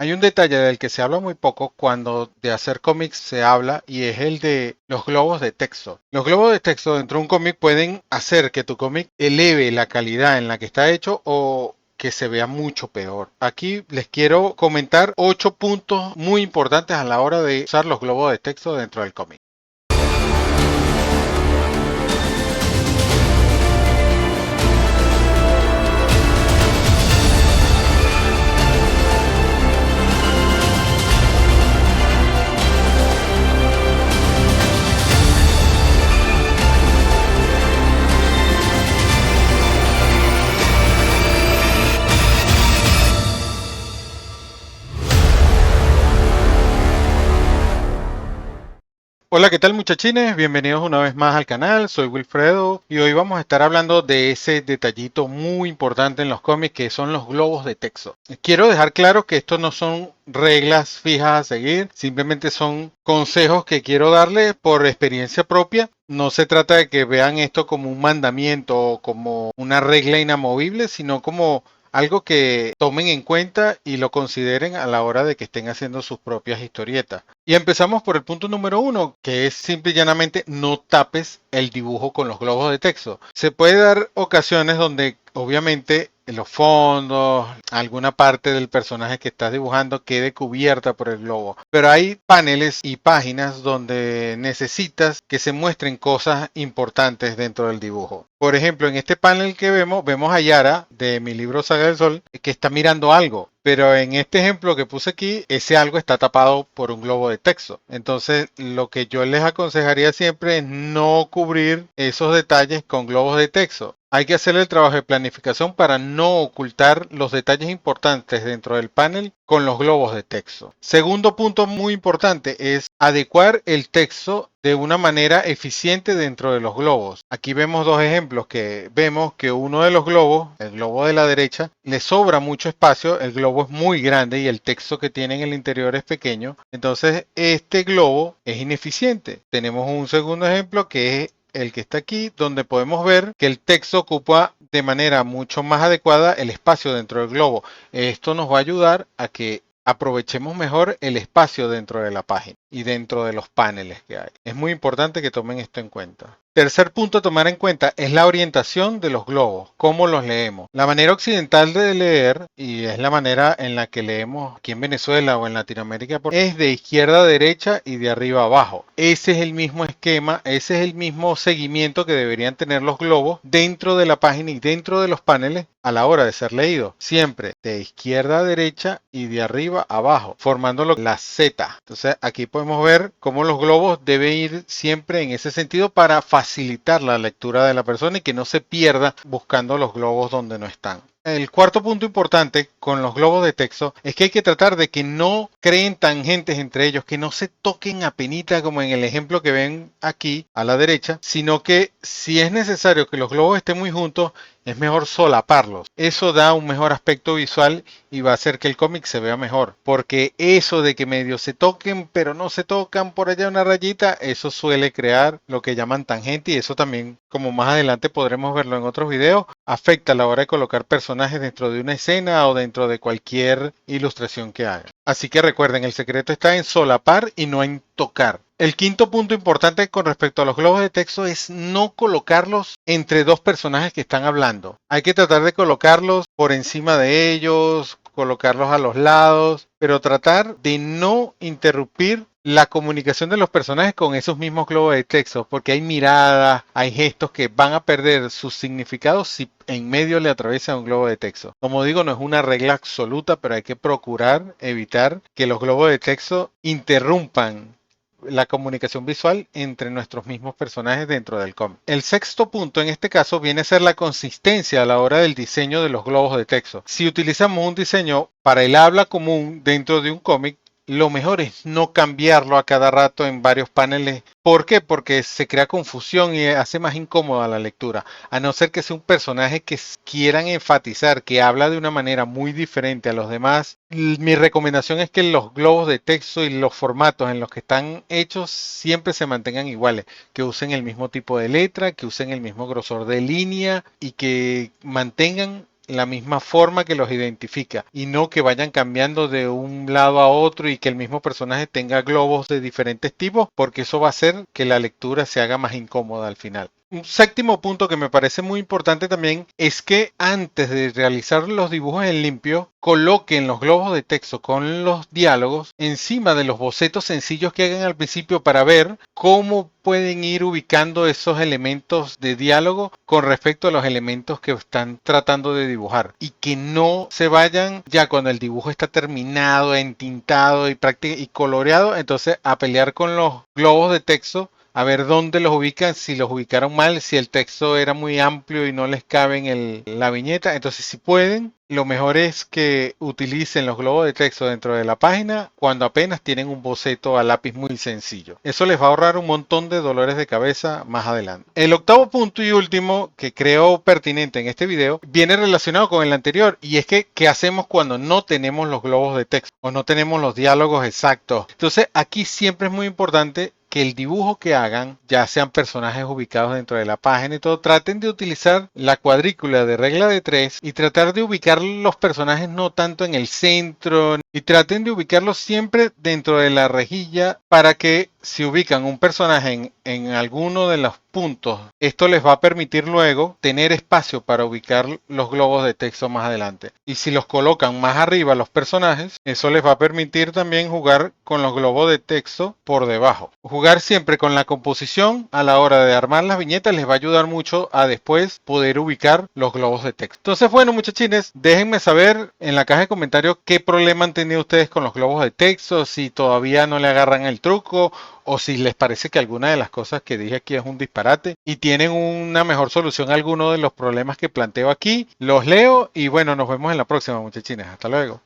Hay un detalle del que se habla muy poco cuando de hacer cómics se habla y es el de los globos de texto. Los globos de texto dentro de un cómic pueden hacer que tu cómic eleve la calidad en la que está hecho o que se vea mucho peor. Aquí les quiero comentar 8 puntos muy importantes a la hora de usar los globos de texto dentro del cómic. Hola, ¿qué tal muchachines? Bienvenidos una vez más al canal, soy Wilfredo y hoy vamos a estar hablando de ese detallito muy importante en los cómics que son los globos de texto. Quiero dejar claro que estos no son reglas fijas a seguir, simplemente son consejos que quiero darles por experiencia propia. No se trata de que vean esto como un mandamiento o como una regla inamovible, sino como algo que tomen en cuenta y lo consideren a la hora de que estén haciendo sus propias historietas. Y empezamos por el punto número uno, que es simple y llanamente no tapes el dibujo con los globos de texto. Se puede dar ocasiones donde obviamente en los fondos, alguna parte del personaje que estás dibujando quede cubierta por el globo. Pero hay paneles y páginas donde necesitas que se muestren cosas importantes dentro del dibujo. Por ejemplo, en este panel que vemos a Yara de mi libro Saga del Sol que está mirando algo. Pero en este ejemplo que puse aquí, ese algo está tapado por un globo de texto. Entonces, lo que yo les aconsejaría siempre es no cubrir esos detalles con globos de texto. Hay que hacer el trabajo de planificación para no ocultar los detalles importantes dentro del panel con los globos de texto. Segundo punto muy importante es adecuar el texto de una manera eficiente dentro de los globos. Aquí vemos dos ejemplos que vemos que uno de los globos, el globo de la derecha, le sobra mucho espacio, el globo es muy grande y el texto que tiene en el interior es pequeño. Entonces este globo es ineficiente. Tenemos un segundo ejemplo que es el que está aquí, donde podemos ver que el texto ocupa de manera mucho más adecuada el espacio dentro del globo. Esto nos va a ayudar a que aprovechemos mejor el espacio dentro de la página y dentro de los paneles que hay. Es muy importante que tomen esto en cuenta. Tercer punto a tomar en cuenta es la orientación de los globos, cómo los leemos. La manera occidental de leer, y es la manera en la que leemos aquí en Venezuela o en Latinoamérica, es de izquierda a derecha y de arriba a abajo. Ese es el mismo esquema, ese es el mismo seguimiento que deberían tener los globos dentro de la página y dentro de los paneles a la hora de ser leídos. Siempre de izquierda a derecha y de arriba a abajo, formando la Z. Entonces aquí podemos ver cómo los globos deben ir siempre en ese sentido para facilitar la lectura de la persona y que no se pierda buscando los globos donde no están. El cuarto punto importante con los globos de texto es que hay que tratar de que no creen tangentes entre ellos, que no se toquen a penita como en el ejemplo que ven aquí a la derecha, sino que si es necesario que los globos estén muy juntos, es mejor solaparlos. Eso da un mejor aspecto visual y va a hacer que el cómic se vea mejor. Porque eso de que medio se toquen pero no se tocan por allá una rayita, eso suele crear lo que llaman tangente y eso también, como más adelante podremos verlo en otros videos, afecta a la hora de colocar personajes dentro de una escena o dentro de cualquier ilustración que hagan. Así que recuerden, el secreto está en solapar y no en tocar. El quinto punto importante con respecto a los globos de texto es no colocarlos entre dos personajes que están hablando. Hay que tratar de colocarlos por encima de ellos, colocarlos a los lados, pero tratar de no interrumpir la comunicación de los personajes con esos mismos globos de texto, porque hay miradas, hay gestos que van a perder sus significados si en medio le atraviesa un globo de texto. Como digo, no es una regla absoluta, pero hay que procurar evitar que los globos de texto interrumpan la comunicación visual entre nuestros mismos personajes dentro del cómic. El sexto punto en este caso viene a ser la consistencia a la hora del diseño de los globos de texto. Si utilizamos un diseño para el habla común dentro de un cómic, lo mejor es no cambiarlo a cada rato en varios paneles. ¿Por qué? Porque se crea confusión y hace más incómoda la lectura. A no ser que sea un personaje que quieran enfatizar, que habla de una manera muy diferente a los demás. Mi recomendación es que los globos de texto y los formatos en los que están hechos siempre se mantengan iguales. Que usen el mismo tipo de letra, que usen el mismo grosor de línea y que mantengan la misma forma que los identifica y no que vayan cambiando de un lado a otro y que el mismo personaje tenga globos de diferentes tipos, porque eso va a hacer que la lectura se haga más incómoda al final. Un séptimo punto que me parece muy importante también es que antes de realizar los dibujos en limpio, coloquen los globos de texto con los diálogos encima de los bocetos sencillos que hagan al principio para ver cómo pueden ir ubicando esos elementos de diálogo con respecto a los elementos que están tratando de dibujar y que no se vayan ya cuando el dibujo está terminado, entintado y coloreado, entonces a pelear con los globos de texto a ver dónde los ubican, si los ubicaron mal, si el texto era muy amplio y no les cabe en la viñeta. Entonces, si pueden, lo mejor es que utilicen los globos de texto dentro de la página cuando apenas tienen un boceto a lápiz muy sencillo. Eso les va a ahorrar un montón de dolores de cabeza más adelante. El octavo punto y último que creo pertinente en este video viene relacionado con el anterior y es que ¿qué hacemos cuando no tenemos los globos de texto o no tenemos los diálogos exactos? Entonces, aquí siempre es muy importante que el dibujo que hagan, ya sean personajes ubicados dentro de la página y todo, traten de utilizar la cuadrícula de regla de 3 y tratar de ubicar los personajes no tanto en el centro y traten de ubicarlos siempre dentro de la rejilla para que si ubican un personaje en alguno de los puntos, esto les va a permitir luego tener espacio para ubicar los globos de texto más adelante. Y si los colocan más arriba los personajes, eso les va a permitir también jugar con los globos de texto por debajo. Jugar siempre con la composición a la hora de armar las viñetas les va a ayudar mucho a después poder ubicar los globos de texto. Entonces, bueno, muchachines, déjenme saber en la caja de comentarios qué problema han tenido ustedes con los globos de texto, si todavía no le agarran el truco o si les parece que alguna de las cosas que dije aquí es un disparate y tienen una mejor solución a alguno de los problemas que planteo aquí. Los leo y bueno, nos vemos en la próxima, muchachines. Hasta luego.